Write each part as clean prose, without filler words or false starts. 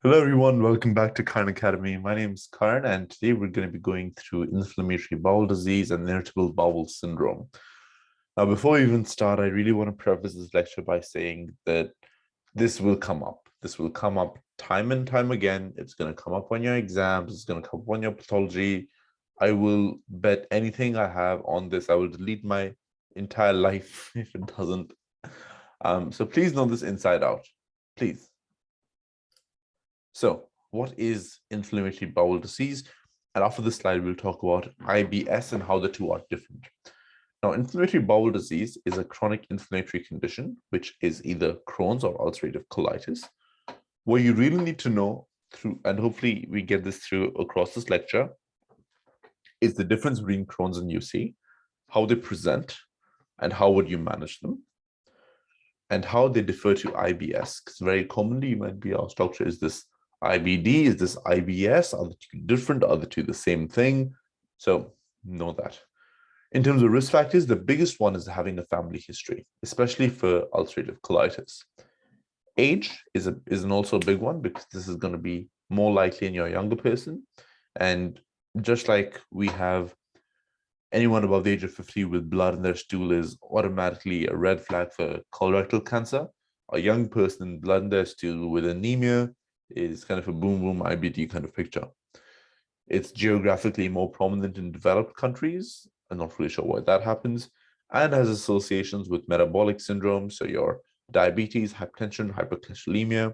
Hello, everyone. Welcome back to Karan Academy. My name is Karan, and today we're going to be going through inflammatory bowel disease and irritable bowel syndrome. Now, before we even start, I really want to preface this lecture by saying that this will come up. This will come up time and time again. It's going to come up on your exams. It's going to come up on your pathology. I will bet anything I have on this. I will delete my entire life if it doesn't. So please know this inside out. Please. So, what is inflammatory bowel disease? And after this slide, we'll talk about IBS and how the two are different. Now, inflammatory bowel disease is a chronic inflammatory condition, which is either Crohn's or ulcerative colitis. What you really need to know through, and hopefully we get this through across this lecture, is the difference between Crohn's and UC, how they present, and how would you manage them, and how they differ to IBS. Because very commonly you might be asked, doctor, is this IBD? Is this IBS? Are the two different? Are the two the same thing? So know that. In terms of risk factors, the biggest one is having a family history, especially for ulcerative colitis. Age is also a big one because this is going to be more likely in your younger person. And just like we have anyone above the age of 50 with blood in their stool is automatically a red flag for colorectal cancer, a young person blood in their stool with anemia is kind of a boom boom IBD kind of picture. It's geographically more prominent in developed countries. I'm not really sure why that happens, and has associations with metabolic syndrome, so your diabetes, hypertension, hypercholesterolemia,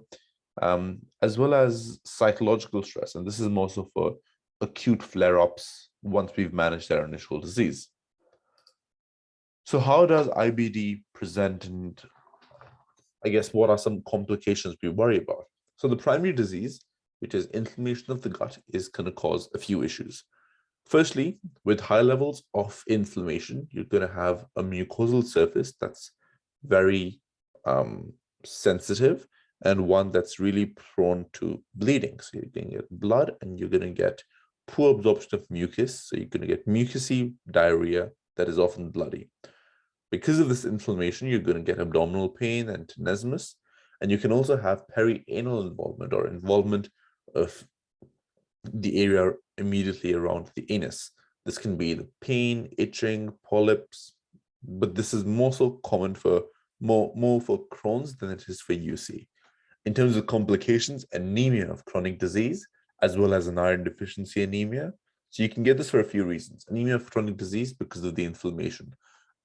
as well as psychological stress. And this is more so for acute flare-ups once we've managed their initial disease. So how does IBD present, and I guess what are some complications we worry about? So the primary disease, which is inflammation of the gut, is going to cause a few issues. Firstly, with high levels of inflammation, you're going to have a mucosal surface that's very sensitive and one that's really prone to bleeding. So you're going to get blood and you're going to get poor absorption of mucus. So you're going to get mucousy diarrhea that is often bloody. Because of this inflammation, you're going to get abdominal pain and tenesmus. And you can also have perianal involvement or involvement of the area immediately around the anus. This can be the pain, itching, polyps, but this is more so common for more for Crohn's than it is for UC. In terms of complications, anemia of chronic disease, as well as an iron deficiency anemia. So you can get this for a few reasons. Anemia of chronic disease because of the inflammation.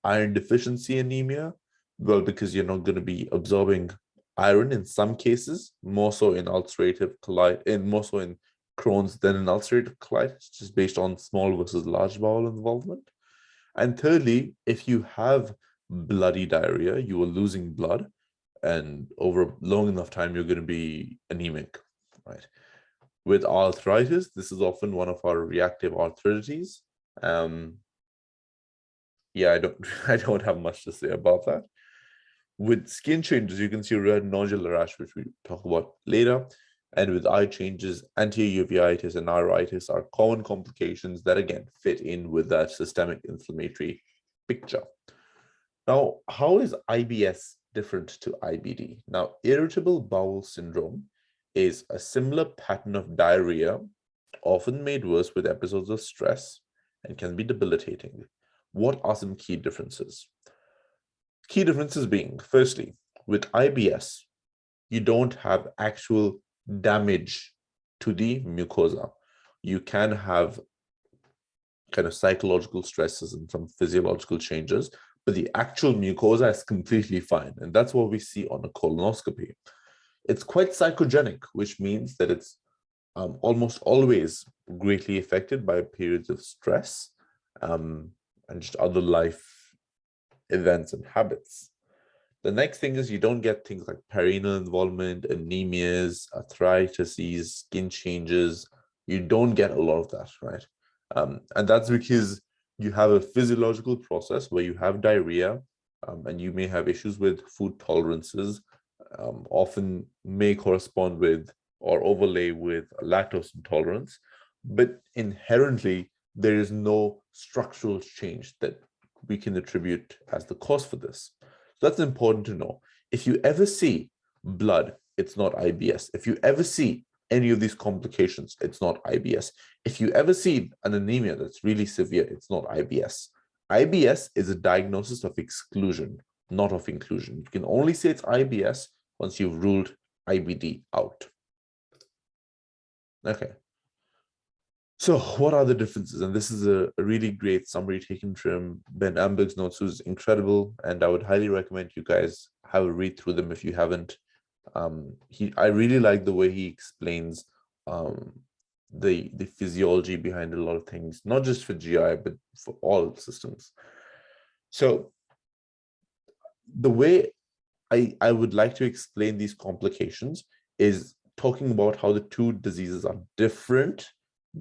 Iron deficiency anemia, well, because you're not going to be absorbing iron in some cases, more so in ulcerative colitis, and more so in Crohn's than in ulcerative colitis, just based on small versus large bowel involvement. And thirdly, if you have bloody diarrhea, you are losing blood, and over a long enough time, you're going to be anemic, right? With arthritis, this is often one of our reactive arthritides. Yeah, I don't have much to say about that. With skin changes, you can see red nodular rash, which we talk about later. And with eye changes, anterior uveitis and iritis are common complications that, again, fit in with that systemic inflammatory picture. Now, how is IBS different to IBD? Now, irritable bowel syndrome is a similar pattern of diarrhea, often made worse with episodes of stress, and can be debilitating. What are some key differences? Key differences being, firstly, with IBS, you don't have actual damage to the mucosa. You can have kind of psychological stresses and some physiological changes, but the actual mucosa is completely fine. And that's what we see on a colonoscopy. It's quite psychogenic, which means that it's almost always greatly affected by periods of stress and just other life events and habits. The next thing is you don't get things like perianal involvement, anemias, arthritis, skin changes. You don't get a lot of that, right? And that's because you have a physiological process where you have diarrhea and you may have issues with food tolerances, often may correspond with or overlay with lactose intolerance, but inherently there is no structural change that we can attribute as the cause for this. So that's important to know. If you ever see blood, it's not IBS. If you ever see any of these complications, it's not IBS. If you ever see an anemia that's really severe, it's not IBS. IBS is a diagnosis of exclusion, not of inclusion. You can only say it's IBS once you've ruled IBD out. Okay. So what are the differences? And this is a really great summary taken from Ben Amberg's notes, who's incredible. And I would highly recommend you guys have a read through them if you haven't. I really like the way he explains the physiology behind a lot of things, not just for GI, but for all systems. So the way I would like to explain these complications is talking about how the two diseases are different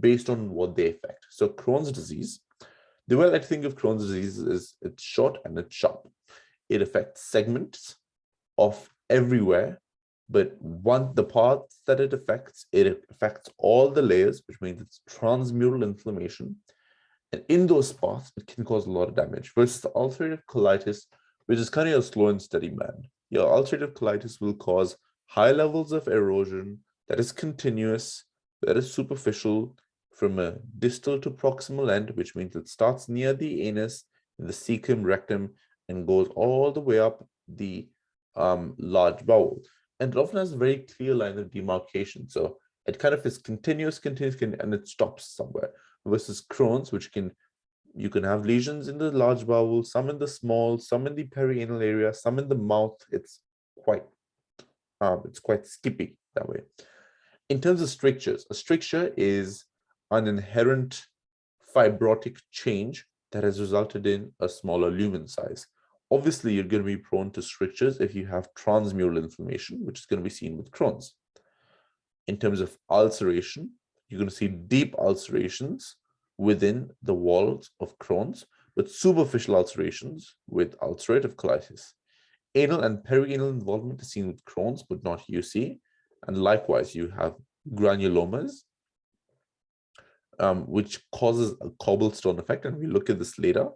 based on what they affect. So Crohn's disease, the way I think of Crohn's disease is it's short and it's sharp. It affects segments of everywhere, but the parts that it affects all the layers, which means it's transmural inflammation. And in those parts, it can cause a lot of damage versus the ulcerative colitis, which is kind of a slow and steady man. Your ulcerative colitis will cause high levels of erosion that is continuous, that is superficial from a distal to proximal end, which means it starts near the anus, in the cecum, rectum, and goes all the way up the large bowel. And it often has a very clear line of demarcation. So it kind of is continuous, and it stops somewhere. Versus Crohn's, which you can have lesions in the large bowel, some in the small, some in the perianal area, some in the mouth. It's quite skippy that way. In terms of strictures, a stricture is an inherent fibrotic change that has resulted in a smaller lumen size. Obviously, you're going to be prone to strictures if you have transmural inflammation, which is going to be seen with Crohn's. In terms of ulceration, you're going to see deep ulcerations within the walls of Crohn's, but superficial ulcerations with ulcerative colitis. Anal and perianal involvement is seen with Crohn's, but not UC. And likewise, you have granulomas, which causes a cobblestone effect. And we look at this later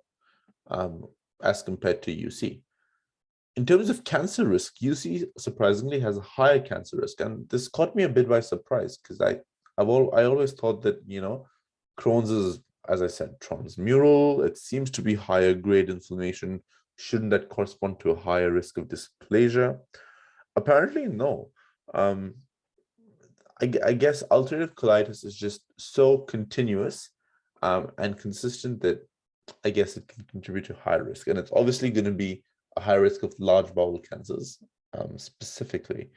as compared to UC. In terms of cancer risk, UC surprisingly has a higher cancer risk. And this caught me a bit by surprise because I always thought that, Crohn's is, as I said, transmural. It seems to be higher grade inflammation. Shouldn't that correspond to a higher risk of dysplasia? Apparently, no. I guess ulcerative colitis is just so continuous and consistent that I guess it can contribute to high risk. And it's obviously going to be a high risk of large bowel cancers specifically.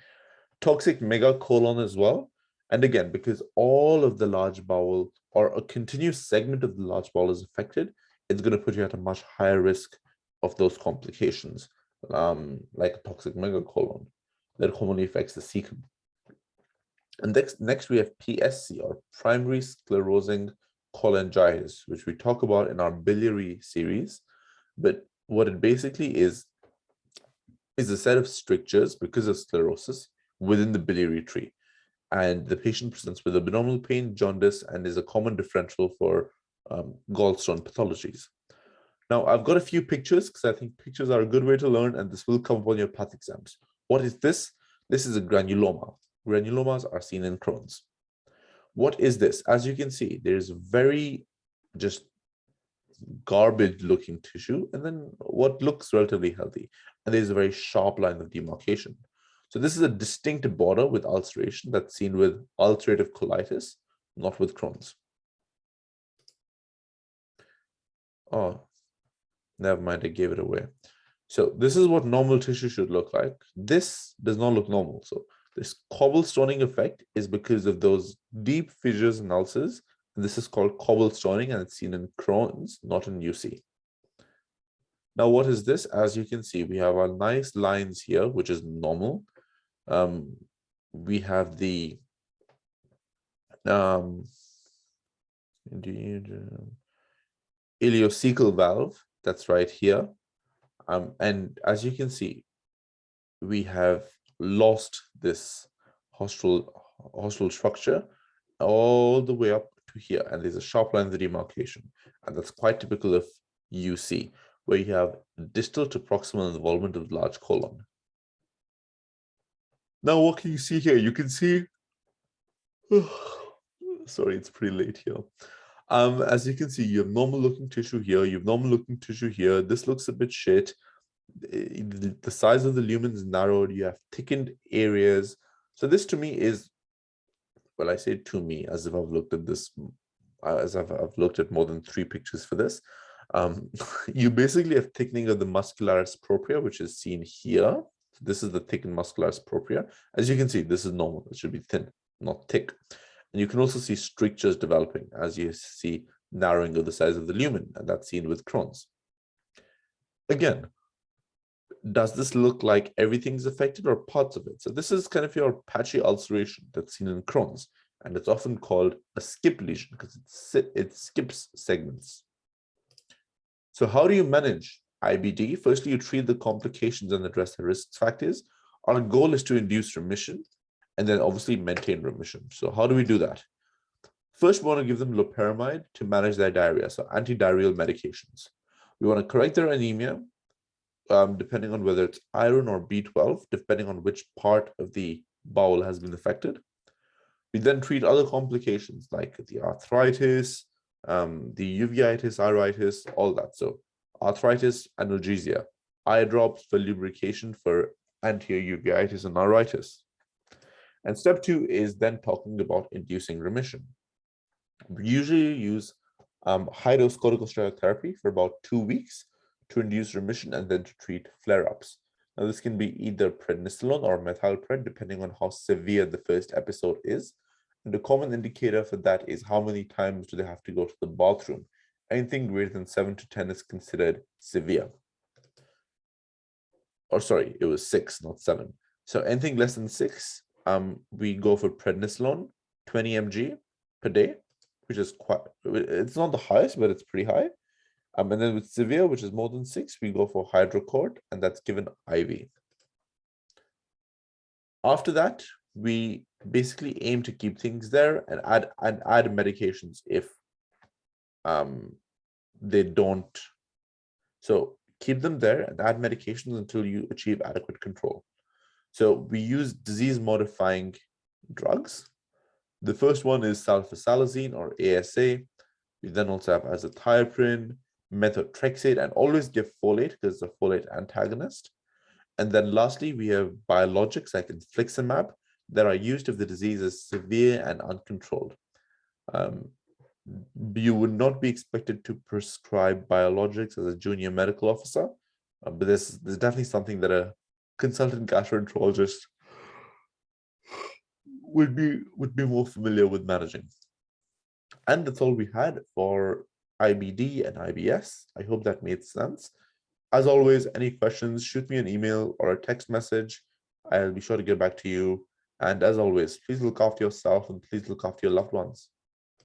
Toxic megacolon as well. And again, because all of the large bowel or a continuous segment of the large bowel is affected, it's going to put you at a much higher risk of those complications, like a toxic megacolon that commonly affects the cecum. And next we have PSC, or primary sclerosing cholangitis, which we talk about in our biliary series. But what it basically is a set of strictures because of sclerosis within the biliary tree. And the patient presents with abdominal pain, jaundice, and is a common differential for gallstone pathologies. Now, I've got a few pictures because I think pictures are a good way to learn, and this will come up on your path exams. What is this? This is a granuloma. Granulomas are seen in Crohn's. What is this? As you can see, there's very just garbage looking tissue, and then what looks relatively healthy. And there's a very sharp line of demarcation. So this is a distinct border with ulceration that's seen with ulcerative colitis, not with Crohn's. Oh, never mind, I gave it away. So this is what normal tissue should look like. This does not look normal. So this cobblestoning effect is because of those deep fissures and ulcers. And this is called cobblestoning, and it's seen in Crohn's, not in UC. Now, what is this? As you can see, we have our nice lines here, which is normal. We have the ileocecal valve that's right here. And as you can see, we have lost this hostile structure all the way up to here. And there's a sharp line of the demarcation. And that's quite typical of UC, where you have distal to proximal involvement of the large colon. Now, what can you see here? You can see Sorry, it's pretty late here. As you can see, you have normal looking tissue here, you have normal looking tissue here. This looks a bit shit. The size of the lumen is narrowed, you have thickened areas. So this to me is, well, I say to me as if I've looked at this, as I've looked at more than 3 pictures for this. You basically have thickening of the muscularis propria, which is seen here. So this is the thickened muscularis propria. As you can see, this is normal. It should be thin, not thick. And you can also see strictures developing as you see narrowing of the size of the lumen, and that's seen with Crohn's. Again, does this look like everything's affected or parts of it? So this is kind of your patchy ulceration that's seen in Crohn's, and it's often called a skip lesion because it skips segments. So how do you manage IBD? Firstly, you treat the complications and address the risk factors. Our goal is to induce remission and then obviously maintain remission. So how do we do that? First, we want to give them loperamide to manage their diarrhea, so antidiarrheal medications. We want to correct their anemia, depending on whether it's iron or B12, depending on which part of the bowel has been affected. We then treat other complications like the arthritis, the uveitis, iritis, all that. So arthritis, analgesia, eye drops for lubrication for anterior uveitis and iritis. And step 2 is then talking about inducing remission. We usually use high-dose corticosteroid therapy for about 2 weeks to induce remission and then to treat flare-ups. Now, this can be either prednisolone or methylpred, depending on how severe the first episode is. And the common indicator for that is how many times do they have to go to the bathroom. Anything greater than 7 to 10 is considered severe. Or sorry, it was 6, not 7. So anything less than 6, we go for prednisolone, 20 mg per day, which is quite, it's not the highest, but it's pretty high. And then with severe, which is more than 6, we go for hydrocort, and that's given IV. After that, we basically aim to keep things there and add medications if they don't. So keep them there and add medications until you achieve adequate control. So we use disease-modifying drugs. The first one is sulfasalazine or ASA. We then also have azathioprine, methotrexate, and always give folate because it's a folate antagonist. And then lastly, we have biologics like infliximab that are used if the disease is severe and uncontrolled. You would not be expected to prescribe biologics as a junior medical officer, but there's definitely something that a consultant gastroenterologist would be more familiar with managing. And that's all we had for IBD and IBS. I hope that made sense. As always, any questions, shoot me an email or a text message. I'll be sure to get back to you. And as always, please look after yourself and please look after your loved ones.